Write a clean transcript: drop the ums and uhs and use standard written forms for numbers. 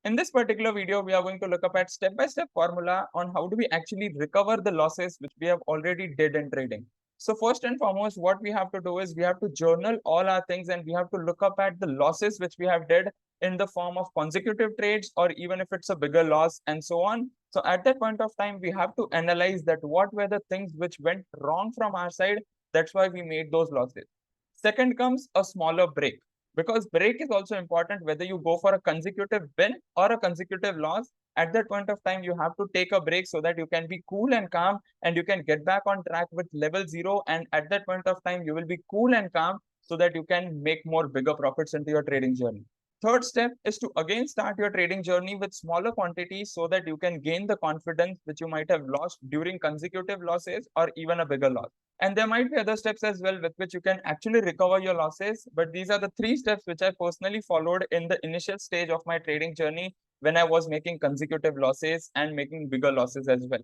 In this particular video, we are going to look up at step-by-step formula on how do we actually recover the losses which we have already did in trading. So first and foremost, what we have to do is we have to journal all our things and we have to look up at the losses which we have did in the form of consecutive trades or even if it's a bigger loss and so on. So at that point of time, we have to analyze that what were the things which went wrong from our side. That's why we made those losses. Second comes a smaller break, because break is also important whether you go for a consecutive win or a consecutive loss. At that point of time, you have to take a break so that you can be cool and calm and you can get back on track with level zero. And at that point of time, you will be cool and calm so that you can make more bigger profits into your trading journey. Third step is to again start your trading journey with smaller quantities so that you can gain the confidence which you might have lost during consecutive losses or even a bigger loss. And there might be other steps as well with which you can actually recover your losses. But these are the three steps which I personally followed in the initial stage of my trading journey when I was making consecutive losses and making bigger losses as well.